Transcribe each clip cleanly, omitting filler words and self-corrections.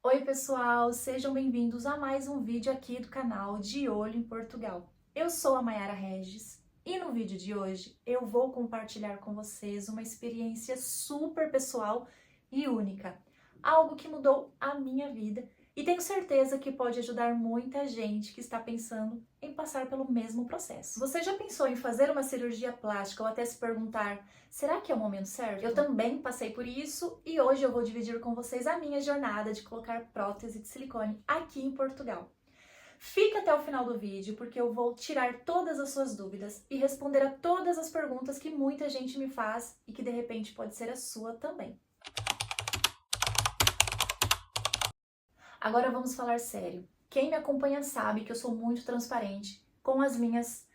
Oi pessoal, sejam bem-vindos a mais um vídeo aqui do canal De Olho em Portugal. Eu sou a Mayara Regis e no vídeo de hoje eu vou compartilhar com vocês uma experiência super pessoal e única, algo que mudou a minha vida e tenho certeza que pode ajudar muita gente que está pensando em passar pelo mesmo processo. Você já pensou em fazer uma cirurgia plástica ou até se perguntar, será que é o momento certo? Eu também passei por isso e hoje eu vou dividir com vocês a minha jornada de colocar prótese de silicone aqui em Portugal. Fica até o final do vídeo porque eu vou tirar todas as suas dúvidas e responder a todas as perguntas que muita gente me faz e que de repente pode ser a sua também. Agora vamos falar sério. Quem me acompanha sabe que eu sou muito transparente com as minhas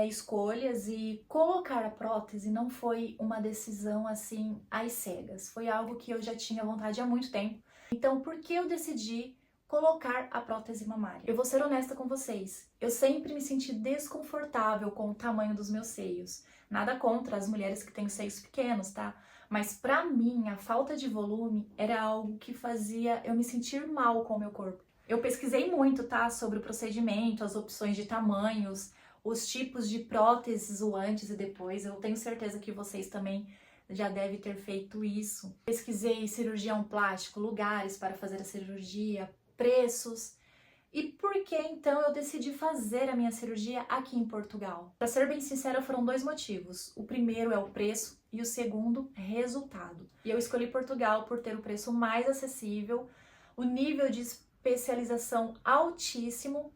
escolhas e colocar a prótese não foi uma decisão assim às cegas. Foi algo que eu já tinha vontade há muito tempo. Então, por que eu decidi colocar a prótese mamária? Eu vou ser honesta com vocês. Eu sempre me senti desconfortável com o tamanho dos meus seios. Nada contra as mulheres que têm seios pequenos, tá? Mas pra mim, a falta de volume era algo que fazia eu me sentir mal com o meu corpo. Eu pesquisei muito, tá? Sobre o procedimento, as opções de tamanhos, os tipos de próteses, o antes e depois. Eu tenho certeza que vocês também já devem ter feito isso. Pesquisei cirurgião plástico, lugares para fazer a cirurgia, preços. E por que então eu decidi fazer a minha cirurgia aqui em Portugal? Para ser bem sincera, foram dois motivos. O primeiro é o preço e o segundo, resultado. E eu escolhi Portugal por ter o preço mais acessível, o nível de especialização altíssimo.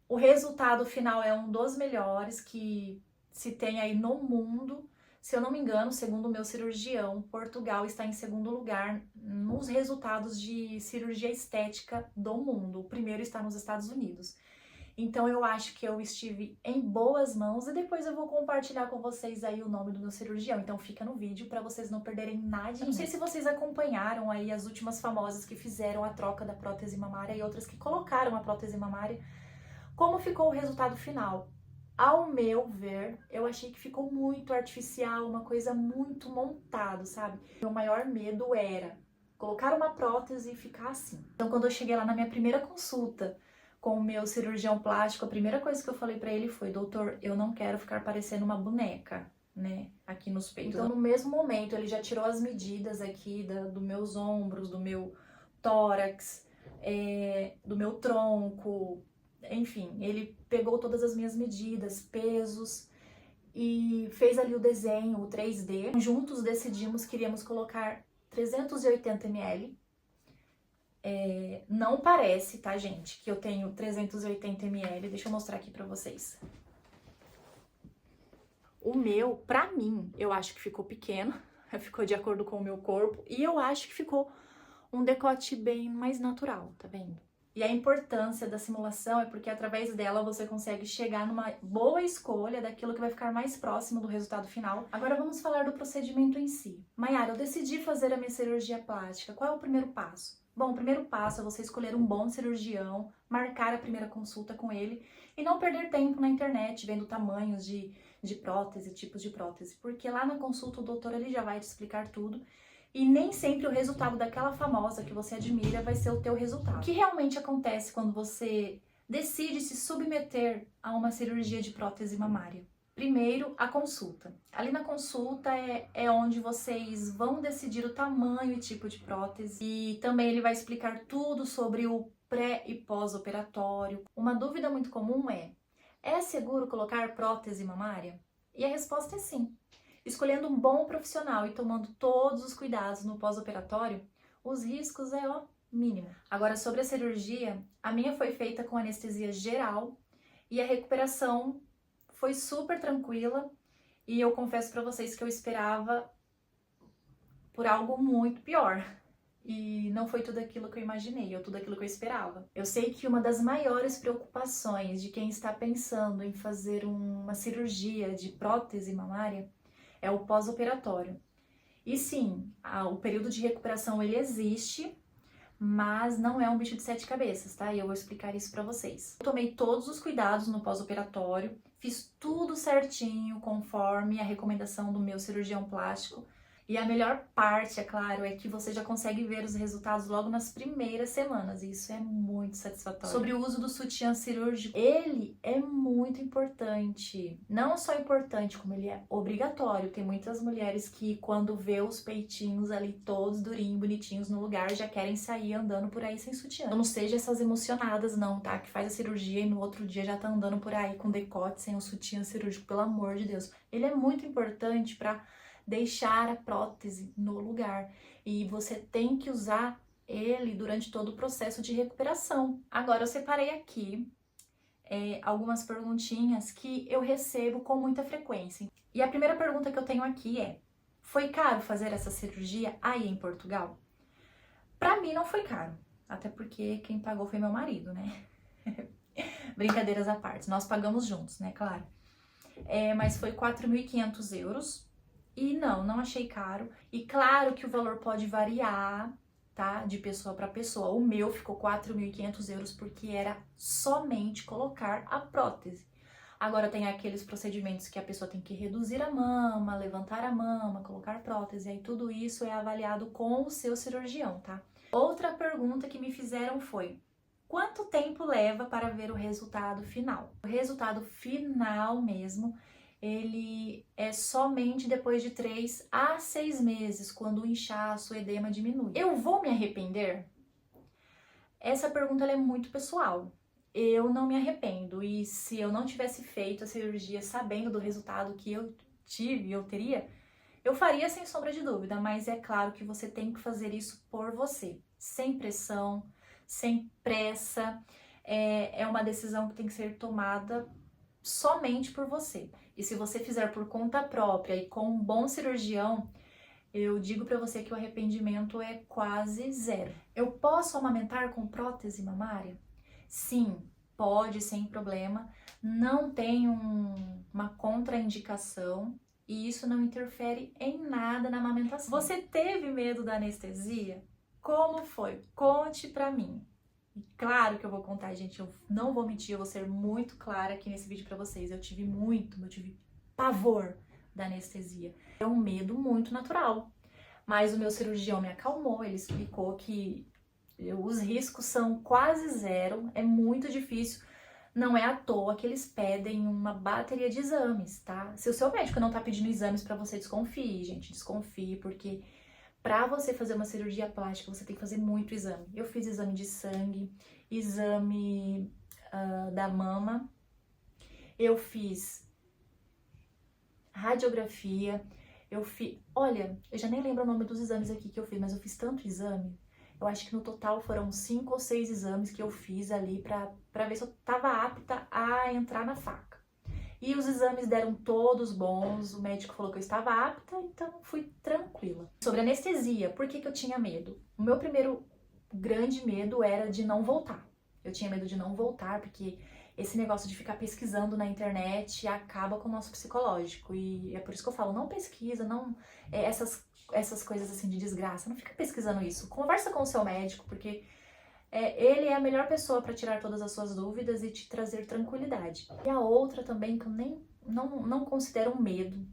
O resultado final é um dos melhores que se tem aí no mundo. Se eu não me engano, segundo o meu cirurgião, Portugal está em segundo lugar nos resultados de cirurgia estética do mundo. O primeiro está nos Estados Unidos. Então eu acho que eu estive em boas mãos e depois eu vou compartilhar com vocês aí o nome do meu cirurgião. Então fica no vídeo para vocês não perderem nada. Eu não sei se vocês acompanharam aí as últimas famosas que fizeram a troca da prótese mamária e outras que colocaram a prótese mamária. Como ficou o resultado final? Ao meu ver, eu achei que ficou muito artificial, uma coisa muito montada, sabe? Meu maior medo era colocar uma prótese e ficar assim. Então, quando eu cheguei lá na minha primeira consulta com o meu cirurgião plástico, a primeira coisa que eu falei pra ele foi: doutor, eu não quero ficar parecendo uma boneca, né, aqui nos peitos. Então, no mesmo momento, ele já tirou as medidas aqui dos meus ombros, do meu tórax, do meu tronco. Enfim, ele pegou todas as minhas medidas, pesos e fez ali o desenho, o 3D. Juntos decidimos que iríamos colocar 380 ml. Não parece, tá, gente, que eu tenho 380 ml. Deixa eu mostrar aqui pra vocês. O meu, pra mim, eu acho que ficou pequeno, ficou de acordo com o meu corpo e eu acho que ficou um decote bem mais natural, tá vendo? E a importância da simulação é porque através dela você consegue chegar numa boa escolha daquilo que vai ficar mais próximo do resultado final. Agora vamos falar do procedimento em si. Mayara, eu decidi fazer a minha cirurgia plástica. Qual é o primeiro passo? Bom, o primeiro passo é você escolher um bom cirurgião, marcar a primeira consulta com ele e não perder tempo na internet vendo tamanhos de prótese, tipos de prótese, porque lá na consulta o doutor ele já vai te explicar tudo. E nem sempre o resultado daquela famosa que você admira vai ser o teu resultado. O que realmente acontece quando você decide se submeter a uma cirurgia de prótese mamária? Primeiro, a consulta. Ali na consulta é onde vocês vão decidir o tamanho e tipo de prótese. E também ele vai explicar tudo sobre o pré e pós-operatório. Uma dúvida muito comum é seguro colocar prótese mamária? E a resposta é sim. Escolhendo um bom profissional e tomando todos os cuidados no pós-operatório, os riscos mínimo. Agora, sobre a cirurgia, a minha foi feita com anestesia geral e a recuperação foi super tranquila e eu confesso pra vocês que eu esperava por algo muito pior. E não foi tudo aquilo que eu imaginei, ou tudo aquilo que eu esperava. Eu sei que uma das maiores preocupações de quem está pensando em fazer uma cirurgia de prótese mamária é o pós-operatório. E sim, o período de recuperação ele existe, mas não é um bicho de sete cabeças, tá? E eu vou explicar isso pra vocês. Eu tomei todos os cuidados no pós-operatório, fiz tudo certinho, conforme a recomendação do meu cirurgião plástico, E a melhor parte, é claro, é que você já consegue ver os resultados logo nas primeiras semanas, e isso é muito satisfatório. Sobre o uso do sutiã cirúrgico, ele é muito importante. Não só importante, como ele é obrigatório. Tem muitas mulheres que, quando vê os peitinhos ali todos durinhos, bonitinhos no lugar, já querem sair andando por aí sem sutiã. Então, não seja essas emocionadas não, tá? Que faz a cirurgia e no outro dia já tá andando por aí com decote sem o sutiã cirúrgico, pelo amor de Deus. Ele é muito importante pra deixar a prótese no lugar, e você tem que usar ele durante todo o processo de recuperação. Agora eu separei aqui algumas perguntinhas que eu recebo com muita frequência. E a primeira pergunta que eu tenho aqui é: foi caro fazer essa cirurgia aí em Portugal? Pra mim não foi caro, até porque quem pagou foi meu marido, né? Brincadeiras à parte, nós pagamos juntos, né, claro. Mas foi 4.500 euros. E não achei caro. E claro que o valor pode variar, tá? De pessoa para pessoa. O meu ficou 4.500 euros porque era somente colocar a prótese. Agora tem aqueles procedimentos que a pessoa tem que reduzir a mama, levantar a mama, colocar prótese. Aí tudo isso é avaliado com o seu cirurgião, tá? Outra pergunta que me fizeram foi: quanto tempo leva para ver o resultado final? O resultado final mesmo, ele é somente depois de 3 a 6 meses, quando o inchaço, o edema diminui. Eu vou me arrepender? Essa pergunta ela é muito pessoal. Eu não me arrependo, e se eu não tivesse feito a cirurgia sabendo do resultado que eu tive, eu teria, eu faria sem sombra de dúvida, mas é claro que você tem que fazer isso por você, sem pressão, sem pressa. É uma decisão que tem que ser tomada somente por você. E se você fizer por conta própria e com um bom cirurgião, eu digo pra você que o arrependimento é quase zero. Eu posso amamentar com prótese mamária? Sim, pode, sem problema. Não tem uma contraindicação e isso não interfere em nada na amamentação. Você teve medo da anestesia? Como foi? Conte pra mim. E claro que eu vou contar, gente, eu não vou mentir, eu vou ser muito clara aqui nesse vídeo pra vocês. Eu tive pavor da anestesia. É um medo muito natural, mas o meu cirurgião me acalmou, ele explicou que os riscos são quase zero, é muito difícil, não é à toa que eles pedem uma bateria de exames, tá? Se o seu médico não tá pedindo exames pra você, desconfie, gente, desconfie, porque pra você fazer uma cirurgia plástica, você tem que fazer muito exame. Eu fiz exame de sangue, exame da mama, eu fiz radiografia, olha, eu já nem lembro o nome dos exames aqui que eu fiz, mas eu fiz tanto exame. Eu acho que no total foram 5 ou 6 exames que eu fiz ali pra ver se eu tava apta a entrar na faca. E os exames deram todos bons, o médico falou que eu estava apta, então fui tranquila. Sobre anestesia, por que eu tinha medo? O meu primeiro grande medo era de não voltar. Eu tinha medo de não voltar, porque esse negócio de ficar pesquisando na internet acaba com o nosso psicológico. E é por isso que eu falo, não pesquisa, essas coisas assim de desgraça, não fica pesquisando isso. Conversa com o seu médico, porque ele é a melhor pessoa para tirar todas as suas dúvidas e te trazer tranquilidade. E a outra também, que eu não considero um medo,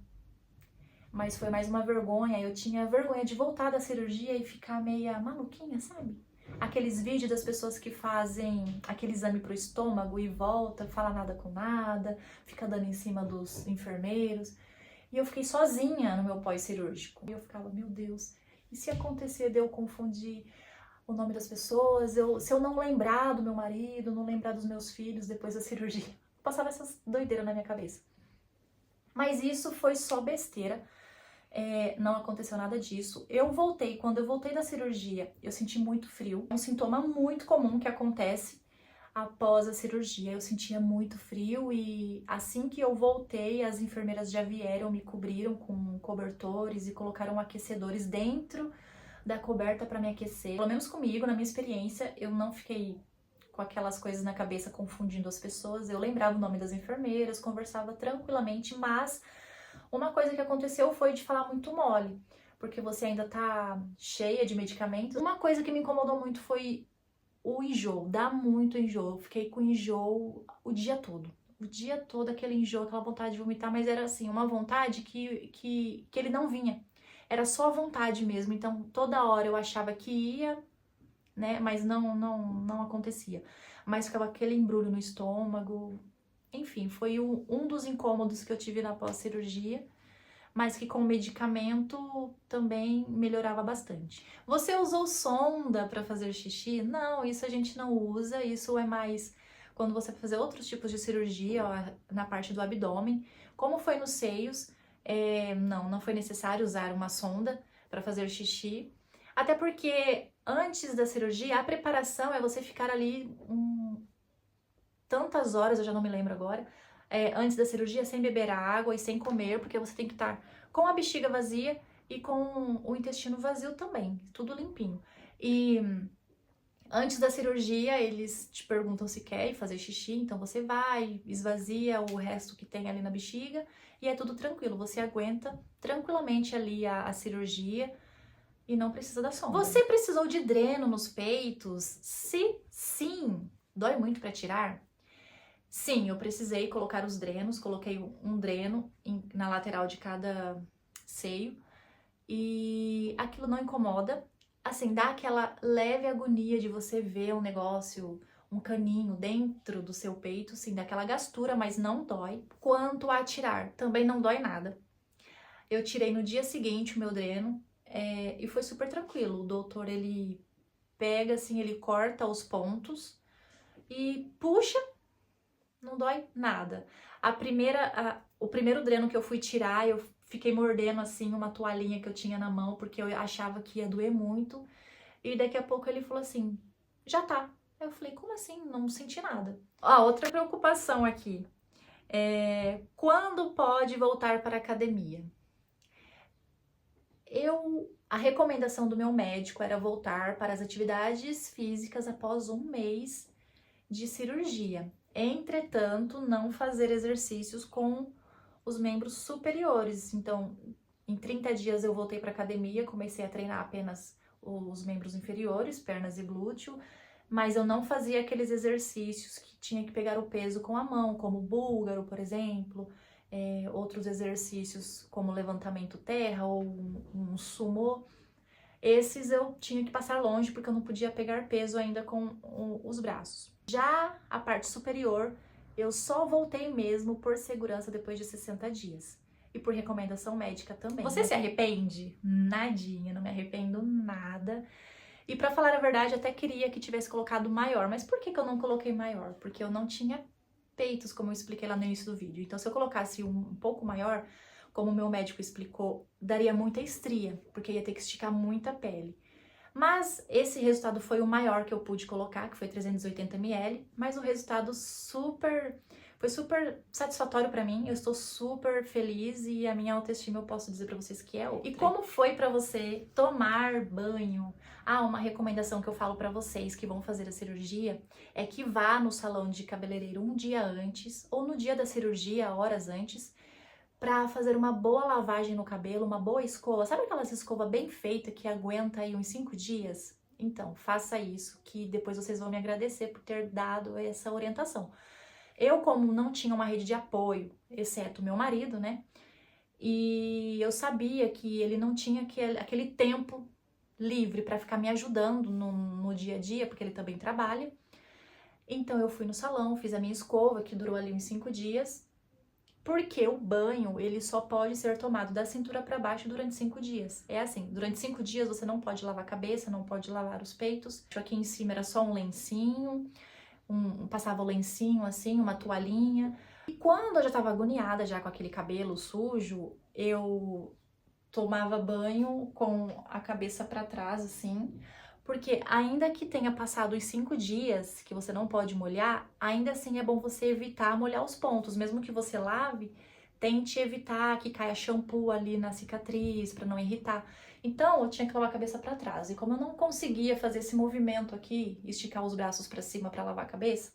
mas foi mais uma vergonha. Eu tinha vergonha de voltar da cirurgia e ficar meia maluquinha, sabe? Aqueles vídeos das pessoas que fazem aquele exame pro estômago e volta, fala nada com nada, fica dando em cima dos enfermeiros. E eu fiquei sozinha no meu pós-cirúrgico. E eu ficava, meu Deus, e se acontecer de eu confundir o nome das pessoas, se eu não lembrar do meu marido, não lembrar dos meus filhos depois da cirurgia? Passava essas doideiras na minha cabeça. Mas isso foi só besteira, não aconteceu nada disso. Quando eu voltei da cirurgia, eu senti muito frio. É um sintoma muito comum que acontece após a cirurgia. Eu sentia muito frio e assim que eu voltei, as enfermeiras já vieram, me cobriram com cobertores e colocaram aquecedores dentro da coberta para me aquecer. Pelo menos comigo, na minha experiência, eu não fiquei com aquelas coisas na cabeça confundindo as pessoas. Eu lembrava o nome das enfermeiras, conversava tranquilamente, mas uma coisa que aconteceu foi de falar muito mole, porque você ainda tá cheia de medicamentos. Uma coisa que me incomodou muito foi o enjoo, dá muito enjoo. Eu fiquei com enjoo o dia todo. O dia todo aquele enjoo, aquela vontade de vomitar, mas era assim, uma vontade que ele não vinha. era só vontade mesmo. Então toda hora eu achava que ia, né, mas não acontecia. Mas ficava aquele embrulho no estômago. Enfim, foi um dos incômodos que eu tive na pós-cirurgia, mas que com medicamento também melhorava bastante. Você usou sonda para fazer xixi? Não, isso a gente não usa, isso é mais quando você vai fazer outros tipos de cirurgia, ó, na parte do abdômen. Como foi nos seios, não foi necessário usar uma sonda para fazer xixi, até porque antes da cirurgia, a preparação é você ficar ali tantas horas, eu já não me lembro agora, antes da cirurgia, sem beber água e sem comer, porque você tem que estar com a bexiga vazia e com o intestino vazio também, tudo limpinho. E antes da cirurgia, eles te perguntam se quer ir fazer xixi, então você vai, esvazia o resto que tem ali na bexiga e é tudo tranquilo, você aguenta tranquilamente ali a cirurgia e não precisa da sonda. Você precisou de dreno nos peitos? Se sim, dói muito para tirar? Sim, eu precisei colocar os drenos, coloquei um dreno na lateral de cada seio e aquilo não incomoda. Assim, dá aquela leve agonia de você ver um negócio, um caninho dentro do seu peito, sim, dá aquela gastura, mas não dói. Quanto a tirar, também não dói nada. Eu tirei no dia seguinte o meu dreno e foi super tranquilo. O doutor, ele pega assim, ele corta os pontos e puxa, não dói nada. O primeiro dreno que eu fui tirar, eu fiquei mordendo assim uma toalhinha que eu tinha na mão, porque eu achava que ia doer muito. E daqui a pouco ele falou assim, já tá. Eu falei, como assim? Não senti nada. Ó, outra preocupação aqui. Quando pode voltar para a academia? A recomendação do meu médico era voltar para as atividades físicas após um mês de cirurgia. Entretanto, não fazer exercícios com os membros superiores. Então, em 30 dias eu voltei para academia, comecei a treinar apenas os membros inferiores, pernas e glúteo, mas eu não fazia aqueles exercícios que tinha que pegar o peso com a mão, como o búlgaro, por exemplo, outros exercícios como levantamento terra ou um sumô. Esses eu tinha que passar longe porque eu não podia pegar peso ainda com os braços. Já a parte superior, eu só voltei mesmo por segurança depois de 60 dias. E por recomendação médica também. Você se arrepende? Nadinha, não me arrependo nada. E pra falar a verdade, até queria que tivesse colocado maior. Mas por que eu não coloquei maior? Porque eu não tinha peitos, como eu expliquei lá no início do vídeo. Então se eu colocasse um pouco maior, como o meu médico explicou, daria muita estria, porque ia ter que esticar muita pele. Mas esse resultado foi o maior que eu pude colocar, que foi 380 ml, mas o resultado foi super satisfatório pra mim. Eu estou super feliz e a minha autoestima eu posso dizer pra vocês que é outra. E como foi pra você tomar banho? Uma recomendação que eu falo pra vocês que vão fazer a cirurgia é que vá no salão de cabeleireiro um dia antes ou no dia da cirurgia, horas antes, pra fazer uma boa lavagem no cabelo, uma boa escova. Sabe aquelas escovas bem feitas que aguenta aí uns 5 dias? Então, faça isso, que depois vocês vão me agradecer por ter dado essa orientação. Eu, como não tinha uma rede de apoio, exceto meu marido, né? E eu sabia que ele não tinha aquele tempo livre pra ficar me ajudando no dia a dia, porque ele também trabalha. Então, eu fui no salão, fiz a minha escova, que durou ali uns 5 dias. Porque o banho, ele só pode ser tomado da cintura para baixo durante 5 dias. É assim, durante 5 dias você não pode lavar a cabeça, não pode lavar os peitos. Aqui em cima era só um lencinho, passava o lencinho assim, uma toalhinha. E quando eu já tava agoniada já com aquele cabelo sujo, eu tomava banho com a cabeça para trás assim, porque ainda que tenha passado os 5 dias que você não pode molhar, ainda assim é bom você evitar molhar os pontos. Mesmo que você lave, tente evitar que caia shampoo ali na cicatriz, para não irritar. Então, eu tinha que lavar a cabeça para trás. E como eu não conseguia fazer esse movimento aqui, esticar os braços para cima para lavar a cabeça,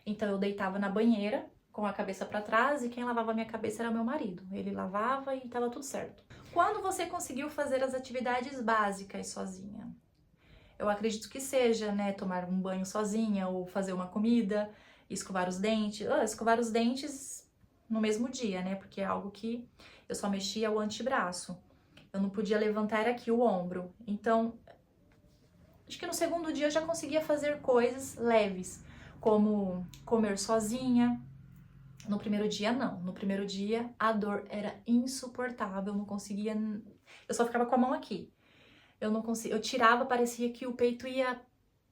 então eu deitava na banheira com a cabeça para trás e quem lavava a minha cabeça era meu marido. Ele lavava e estava tudo certo. Quando você conseguiu fazer as atividades básicas sozinha? Eu acredito que seja, né, tomar um banho sozinha ou fazer uma comida, escovar os dentes. Escovar os dentes no mesmo dia, né, porque é algo que eu só mexia o antebraço. Eu não podia levantar aqui o ombro. Então, acho que no segundo dia eu já conseguia fazer coisas leves, como comer sozinha. No primeiro dia, não. No primeiro dia, a dor era insuportável, eu não conseguia... Eu só ficava com a mão aqui. Eu não conseguia... Eu tirava, parecia que o peito ia...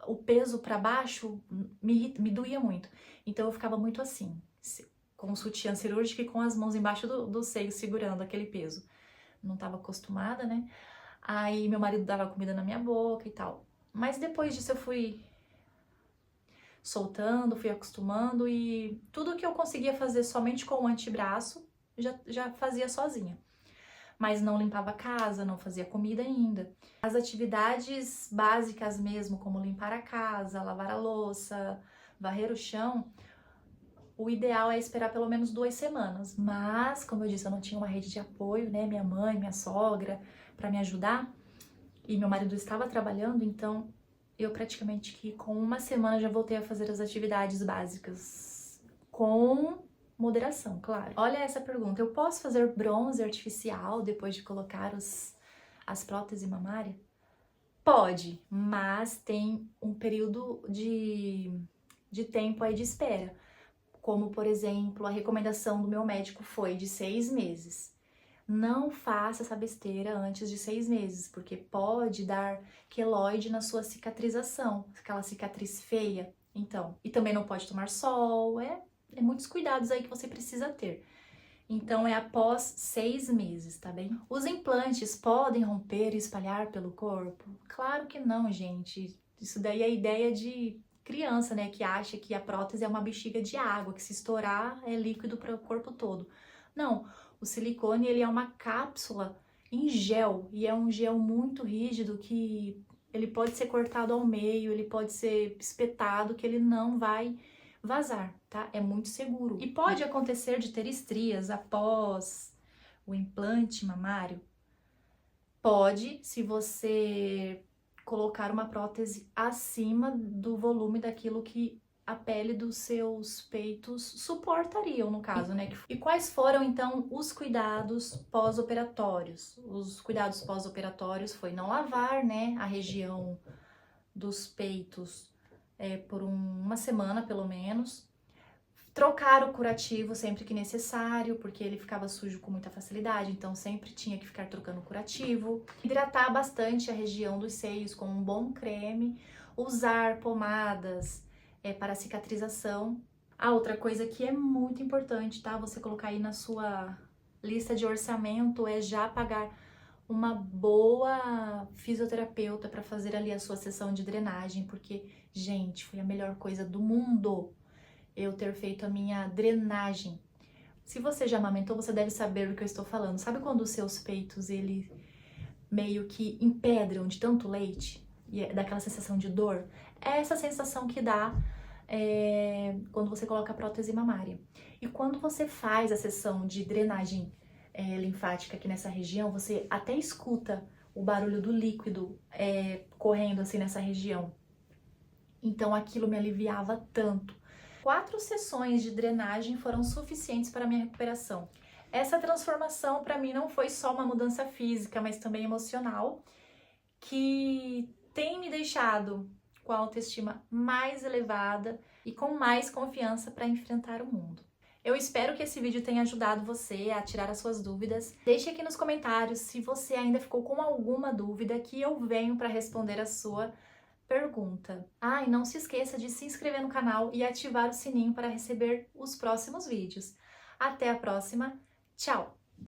O peso pra baixo me doía muito. Então eu ficava muito assim, com o sutiã cirúrgico e com as mãos embaixo do seio, segurando aquele peso. Não tava acostumada, né? Aí meu marido dava comida na minha boca e tal. Mas depois disso eu fui soltando, fui acostumando e tudo que eu conseguia fazer somente com o antebraço, já fazia sozinha. Mas não limpava a casa, não fazia comida ainda. As atividades básicas mesmo, como limpar a casa, lavar a louça, varrer o chão, o ideal é esperar pelo menos 2 semanas. Mas, como eu disse, eu não tinha uma rede de apoio, né? Minha mãe, minha sogra, para me ajudar. E meu marido estava trabalhando, então eu praticamente que com 1 semana já voltei a fazer as atividades básicas, com moderação, claro. Olha essa pergunta, eu posso fazer bronze artificial depois de colocar as próteses mamárias? Pode, mas tem um período de tempo aí de espera. Como, por exemplo, a recomendação do meu médico foi de 6 meses. Não faça essa besteira antes de 6 meses, porque pode dar queloide na sua cicatrização, aquela cicatriz feia. Então, e também não pode tomar sol, é muitos cuidados aí que você precisa ter. Então, é após 6 meses, tá bem? Os implantes podem romper e espalhar pelo corpo? Claro que não, gente. Isso daí é ideia de criança, né, que acha que a prótese é uma bexiga de água, que se estourar é líquido para o corpo todo. Não, o silicone ele é uma cápsula em gel e é um gel muito rígido que ele pode ser cortado ao meio, ele pode ser espetado, que ele não vai vazar, tá? É muito seguro. E pode acontecer de ter estrias após o implante mamário? Pode, se você colocar uma prótese acima do volume daquilo que a pele dos seus peitos suportariam, no caso, né? E quais foram, então, os cuidados pós-operatórios? Os cuidados pós-operatórios foi não lavar, né, a região dos peitos por 1 semana, pelo menos. Trocar o curativo sempre que necessário, porque ele ficava sujo com muita facilidade, então sempre tinha que ficar trocando o curativo. Hidratar bastante a região dos seios com um bom creme. Usar pomadas para cicatrização. Outra coisa que é muito importante, tá? Você colocar aí na sua lista de orçamento é já pagar uma boa fisioterapeuta para fazer ali a sua sessão de drenagem, porque, gente, foi a melhor coisa do mundo eu ter feito a minha drenagem. Se você já amamentou, você deve saber do que eu estou falando. Sabe quando os seus peitos, eles meio que empedram de tanto leite? E dá aquela sensação de dor? É essa sensação que dá quando você coloca a prótese mamária. E quando você faz a sessão de drenagem linfática aqui nessa região, você até escuta o barulho do líquido correndo assim nessa região. Então aquilo me aliviava tanto. 4 sessões de drenagem foram suficientes para a minha recuperação. Essa transformação para mim não foi só uma mudança física, mas também emocional, que tem me deixado com a autoestima mais elevada e com mais confiança para enfrentar o mundo. Eu espero que esse vídeo tenha ajudado você a tirar as suas dúvidas. Deixe aqui nos comentários se você ainda ficou com alguma dúvida que eu venho para responder a sua pergunta. E não se esqueça de se inscrever no canal e ativar o sininho para receber os próximos vídeos. Até a próxima, tchau!